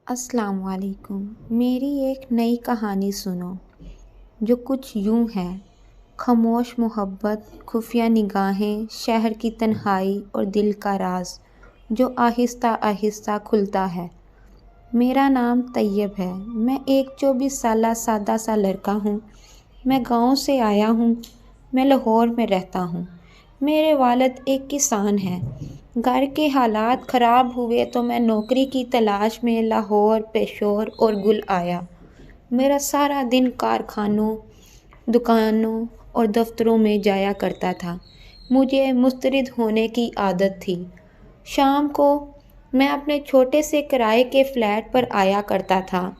السلام علیکم۔ میری ایک نئی کہانی سنو جو کچھ یوں ہے۔ خاموش محبت، خفیہ نگاہیں، شہر کی تنہائی اور دل کا راز جو آہستہ آہستہ کھلتا ہے۔ میرا نام طیب ہے۔ میں ایک 24 سالہ سادہ سا لڑکا ہوں۔ میں گاؤں سے آیا ہوں۔ میں لاہور میں رہتا ہوں۔ میرے والد ایک کسان ہیں۔ گھر کے حالات خراب ہوئے تو میں نوکری کی تلاش میں لاہور، پشاور اور گل آیا۔ میرا سارا دن کارخانوں، دکانوں اور دفتروں میں جایا کرتا تھا۔ مجھے مسترد ہونے کی عادت تھی۔ شام کو میں اپنے چھوٹے سے کرائے کے فلیٹ پر آیا کرتا تھا۔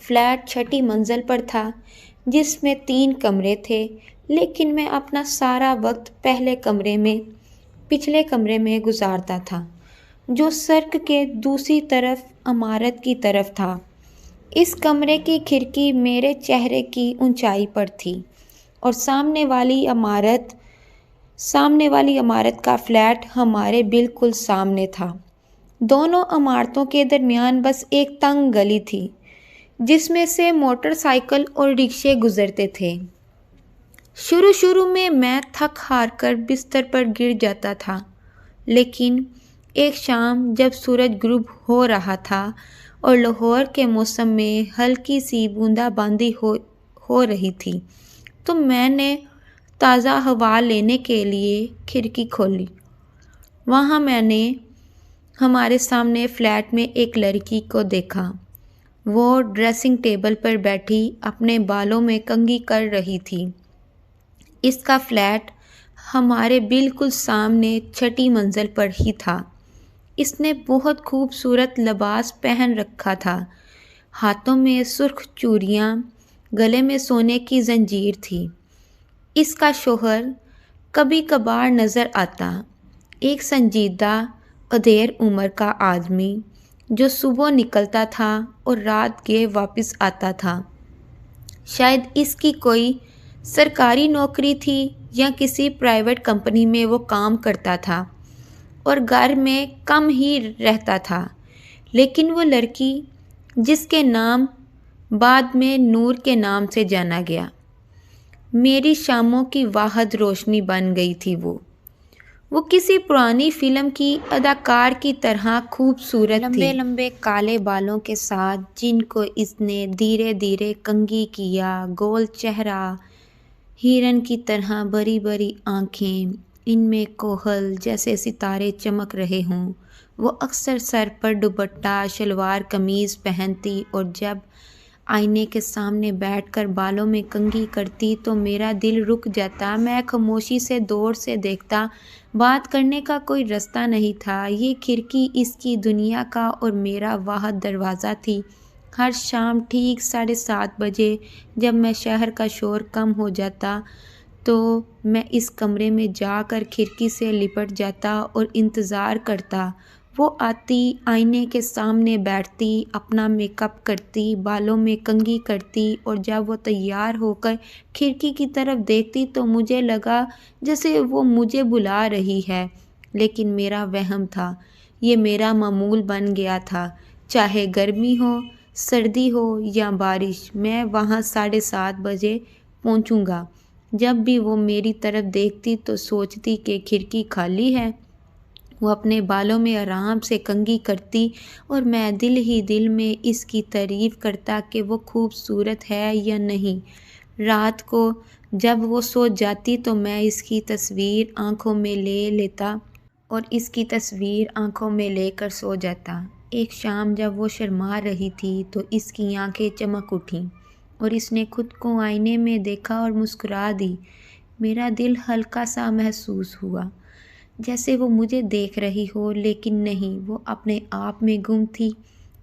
فلیٹ چھٹی منزل پر تھا جس میں 3 کمرے تھے، لیکن میں اپنا سارا وقت پچھلے کمرے میں گزارتا تھا جو سڑک کے دوسری طرف عمارت کی طرف تھا۔ اس کمرے کی کھڑکی میرے چہرے کی اونچائی پر تھی اور سامنے والی عمارت کا فلیٹ ہمارے بالکل سامنے تھا۔ دونوں عمارتوں کے درمیان بس ایک تنگ گلی تھی جس میں سے موٹر سائیکل اور رکشے گزرتے تھے۔ شروع میں تھک ہار کر بستر پر گر جاتا تھا، لیکن ایک شام جب سورج غروب ہو رہا تھا اور لاہور کے موسم میں ہلکی سی بوندا باندی ہو رہی تھی تو میں نے تازہ ہوا لینے کے لیے کھڑکی کھولی۔ وہاں میں نے ہمارے سامنے فلیٹ میں ایک لڑکی کو دیکھا۔ وہ ڈریسنگ ٹیبل پر بیٹھی اپنے بالوں میں کنگھی کر رہی تھی۔ اس کا فلیٹ ہمارے بالکل سامنے چھٹی منزل پر ہی تھا۔ اس نے بہت خوبصورت لباس پہن رکھا تھا۔ ہاتھوں میں سرخ چوڑیاں، گلے میں سونے کی زنجیر تھی۔ اس کا شوہر کبھی کبھار نظر آتا، ایک سنجیدہ ادھیڑ عمر کا آدمی جو صبح نکلتا تھا اور رات گئے واپس آتا تھا۔ شاید اس کی کوئی سرکاری نوکری تھی یا کسی پرائیویٹ کمپنی میں وہ کام کرتا تھا اور گھر میں کم ہی رہتا تھا، لیکن وہ لڑکی جس کے نام بعد میں نور کے نام سے جانا گیا، میری شاموں کی واحد روشنی بن گئی تھی۔ وہ کسی پرانی فلم کی اداکار کی طرح خوبصورت تھی، لمبے لمبے کالے بالوں کے ساتھ جن کو اس نے دھیرے دھیرے کنگھی کیا، گول چہرہ، ہرن کی طرح بڑی بڑی آنکھیں، ان میں کوہل جیسے ستارے چمک رہے ہوں۔ وہ اکثر سر پر دوپٹہ، شلوار قمیض پہنتی اور جب آئینے کے سامنے بیٹھ کر بالوں میں کنگھی کرتی تو میرا دل رک جاتا۔ میں خاموشی سے دور سے دیکھتا۔ بات کرنے کا کوئی راستہ نہیں تھا۔ یہ کھڑکی اس کی دنیا کا اور میرا واحد دروازہ تھی۔ ہر شام ٹھیک 7:30 بجے جب میں شہر کا شور کم ہو جاتا تو میں اس کمرے میں جا کر کھڑکی سے لپٹ جاتا اور انتظار کرتا۔ وہ آتی، آئینے کے سامنے بیٹھتی، اپنا میک اپ کرتی، بالوں میں کنگھی کرتی اور جب وہ تیار ہو کر کھڑکی کی طرف دیکھتی تو مجھے لگا جیسے وہ مجھے بلا رہی ہے، لیکن میرا وہم تھا۔ یہ میرا معمول بن گیا تھا، چاہے گرمی ہو، سردی ہو یا بارش، میں وہاں 7:30 بجے پہنچوں گا۔ جب بھی وہ میری طرف دیکھتی تو سوچتی کہ کھڑکی خالی ہے۔ وہ اپنے بالوں میں آرام سے کنگھی کرتی اور میں دل ہی دل میں اس کی تعریف کرتا کہ وہ خوبصورت ہے یا نہیں۔ رات کو جب وہ سو جاتی تو میں اس کی تصویر آنکھوں میں لے لیتا اور اس کی تصویر آنکھوں میں لے کر سو جاتا۔ ایک شام جب وہ شرما رہی تھی تو اس کی آنکھیں چمک اٹھیں اور اس نے خود کو آئینے میں دیکھا اور مسکرا دی۔ میرا دل ہلکا سا محسوس ہوا، جیسے وہ مجھے دیکھ رہی ہو، لیکن نہیں، وہ اپنے آپ میں گم تھی۔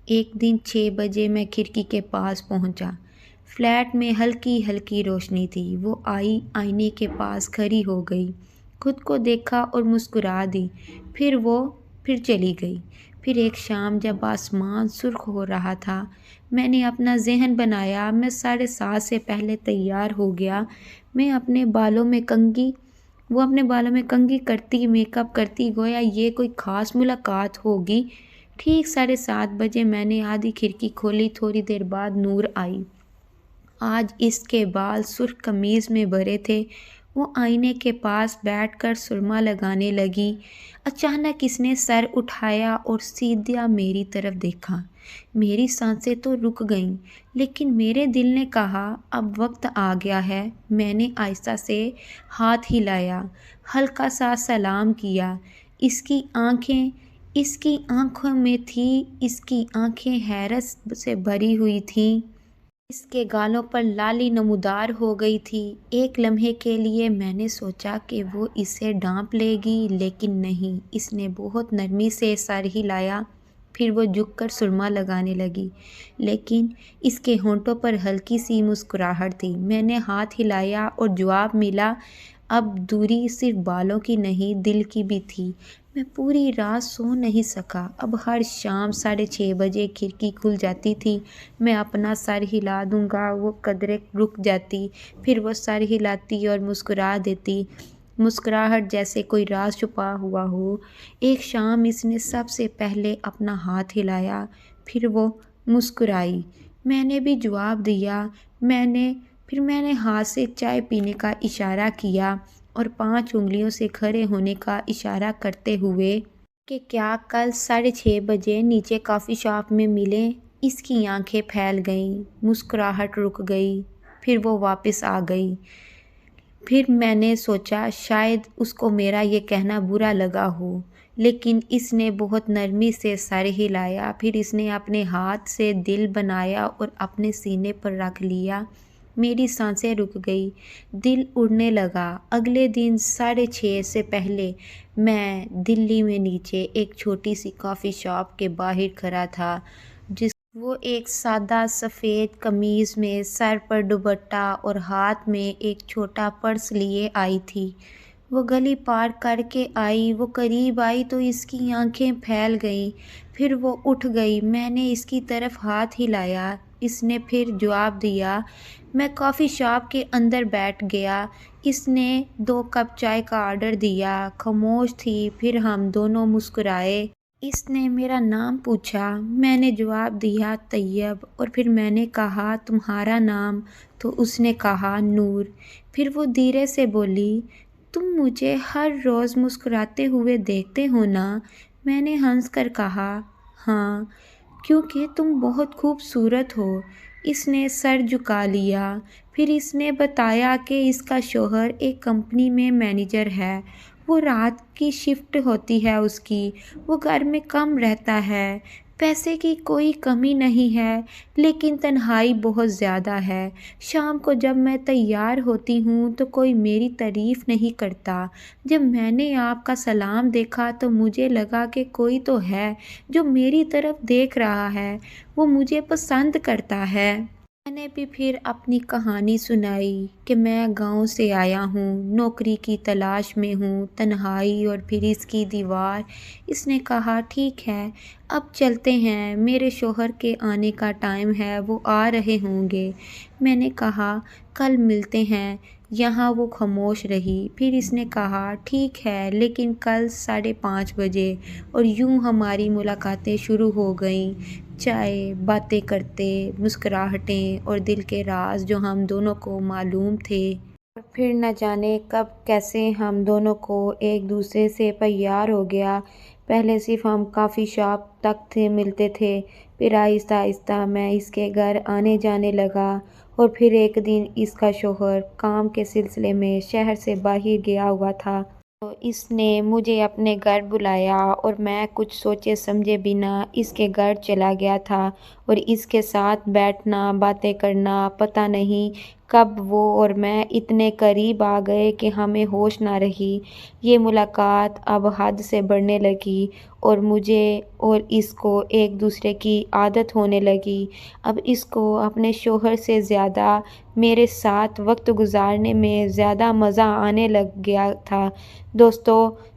ایک دن 6 بجے میں کھڑکی کے پاس پہنچا۔ فلیٹ میں ہلکی ہلکی روشنی تھی۔ وہ آئی، آئینے کے پاس کھڑی ہو گئی، خود کو دیکھا اور مسکرا دی، پھر چلی گئی۔ پھر ایک شام جب آسمان سرخ ہو رہا تھا، میں نے اپنا ذہن بنایا، میں 7:30 سے پہلے تیار ہو گیا۔ وہ اپنے بالوں میں کنگھی کرتی، میک اپ کرتی، گویا یہ کوئی خاص ملاقات ہوگی۔ ٹھیک 7:30 بجے میں نے آدھی کھڑکی کھولی، تھوڑی دیر بعد نور آئی۔ آج اس کے بال سرخ قمیض میں بھرے تھے۔ وہ آئینے کے پاس بیٹھ کر سرما لگانے لگی۔ اچانک اس نے سر اٹھایا اور سیدھا میری طرف دیکھا۔ میری سانسیں تو رک گئیں، لیکن میرے دل نے کہا اب وقت آ گیا ہے۔ میں نے آہستہ سے ہاتھ ہلایا، ہلکا سا سلام کیا۔ اس کی آنکھوں میں تھی، اس کی آنکھیں حیرت سے بھری ہوئی تھیں۔ اس کے گالوں پر لالی نمودار ہو گئی تھی۔ ایک لمحے کے لیے میں نے سوچا کہ وہ اسے ڈانپ لے گی، لیکن نہیں، اس نے بہت نرمی سے سر ہلایا۔ پھر وہ جھک کر سرما لگانے لگی، لیکن اس کے ہونٹوں پر ہلکی سی مسکراہٹ تھی۔ میں نے ہاتھ ہلایا اور جواب ملا۔ اب دوری صرف بالوں کی نہیں، دل کی بھی تھی۔ میں پوری رات سو نہیں سکا۔ اب ہر شام 6:30 بجے کھڑکی کھل جاتی تھی۔ میں اپنا سر ہلا دوں گا، وہ قدرے رک جاتی، پھر وہ سر ہلاتی اور مسکرا دیتی، مسکراہٹ جیسے کوئی راز چھپا ہوا ہو۔ ایک شام اس نے سب سے پہلے اپنا ہاتھ ہلایا، پھر وہ مسکرائی۔ میں نے بھی جواب دیا۔ پھر میں نے ہاتھ سے چائے پینے کا اشارہ کیا اور 5 انگلیوں سے کھڑے ہونے کا اشارہ کرتے ہوئے کہ کیا کل 6:30 بجے نیچے کافی شاپ میں ملیں۔ اس کی آنکھیں پھیل گئیں، مسکراہٹ رک گئی، پھر وہ واپس آ گئی۔ پھر میں نے سوچا شاید اس کو میرا یہ کہنا برا لگا ہو، لیکن اس نے بہت نرمی سے سر ہلایا۔ پھر اس نے اپنے ہاتھ سے دل بنایا اور اپنے سینے پر رکھ لیا۔ میری سانسیں رک گئی، دل اڑنے لگا۔ اگلے دن 6:30 سے پہلے میں دلی میں نیچے ایک چھوٹی سی کافی شاپ کے باہر کھڑا تھا۔ وہ ایک سادہ سفید قمیض میں، سر پر دوپٹہ اور ہاتھ میں ایک چھوٹا پرس لیے آئی تھی۔ وہ گلی پار کر کے آئی۔ وہ قریب آئی تو اس کی آنکھیں پھیل گئیں، پھر وہ اٹھ گئی۔ میں نے اس کی طرف ہاتھ ہلایا، اس نے پھر جواب دیا۔ میں کافی شاپ کے اندر بیٹھ گیا۔ اس نے 2 کپ چائے کا آرڈر دیا، خاموش تھی۔ پھر ہم دونوں مسکرائے۔ اس نے میرا نام پوچھا، میں نے جواب دیا طیب، اور پھر میں نے کہا تمہارا نام؟ تو اس نے کہا نور۔ پھر وہ دھیرے سے بولی، تم مجھے ہر روز مسکراتے ہوئے دیکھتے ہو نا؟ میں نے ہنس کر کہا ہاں، کیونکہ تم بہت خوبصورت ہو۔ اس نے سر جھکا لیا۔ پھر اس نے بتایا کہ اس کا شوہر ایک کمپنی میں مینیجر ہے۔ وہ رات کی شفٹ ہوتی ہے اس کی۔ وہ گھر میں کم رہتا ہے۔ پیسے کی کوئی کمی نہیں ہے، لیکن تنہائی بہت زیادہ ہے۔ شام کو جب میں تیار ہوتی ہوں تو کوئی میری تعریف نہیں کرتا۔ جب میں نے آپ کا سلام دیکھا تو مجھے لگا کہ کوئی تو ہے جو میری طرف دیکھ رہا ہے، وہ مجھے پسند کرتا ہے۔ میں نے بھی پھر اپنی کہانی سنائی کہ میں گاؤں سے آیا ہوں، نوکری کی تلاش میں ہوں، تنہائی اور پھر اس کی دیوار۔ اس نے کہا ٹھیک ہے، اب چلتے ہیں، میرے شوہر کے آنے کا ٹائم ہے، وہ آ رہے ہوں گے۔ میں نے کہا کل ملتے ہیں۔ یہاں وہ خاموش رہی۔ پھر اس نے کہا ٹھیک ہے، لیکن کل 5:30 بجے۔ اور یوں ہماری ملاقاتیں شروع ہو گئیں، چائے، باتیں کرتے، مسکراہٹیں اور دل کے راز جو ہم دونوں کو معلوم تھے۔ اور پھر نہ جانے کب کیسے ہم دونوں کو ایک دوسرے سے پیار ہو گیا۔ پہلے صرف ہم کافی شاپ تک ملتے تھے، پھر آہستہ آہستہ میں اس کے گھر آنے جانے لگا، اور پھر ایک دن اس کا شوہر کام کے سلسلے میں شہر سے باہر گیا ہوا تھا تو اس نے مجھے اپنے گھر بلایا، اور میں کچھ سوچے سمجھے بنا اس کے گھر چلا گیا تھا، اور اس کے ساتھ بیٹھنا، باتیں کرنا، پتہ نہیں کب وہ اور میں اتنے قریب آ گئے کہ ہمیں ہوش نہ رہی۔ یہ ملاقات اب حد سے بڑھنے لگی، اور مجھے اور اس کو ایک دوسرے کی عادت ہونے لگی۔ اب اس کو اپنے شوہر سے زیادہ میرے ساتھ وقت گزارنے میں زیادہ مزہ آنے لگ گیا تھا۔ دوستو،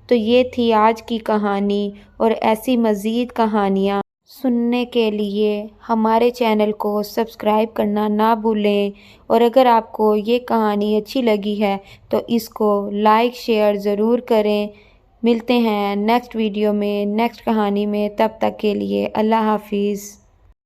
تو یہ تھی آج کی کہانی، اور ایسی مزید کہانیاں سننے کے لیے ہمارے چینل کو سبسکرائب کرنا نہ بھولیں، اور اگر آپ کو یہ کہانی اچھی لگی ہے تو اس کو لائک شیئر ضرور کریں۔ ملتے ہیں نیکسٹ ویڈیو میں، نیکسٹ کہانی میں، تب تک کے لیے اللہ حافظ۔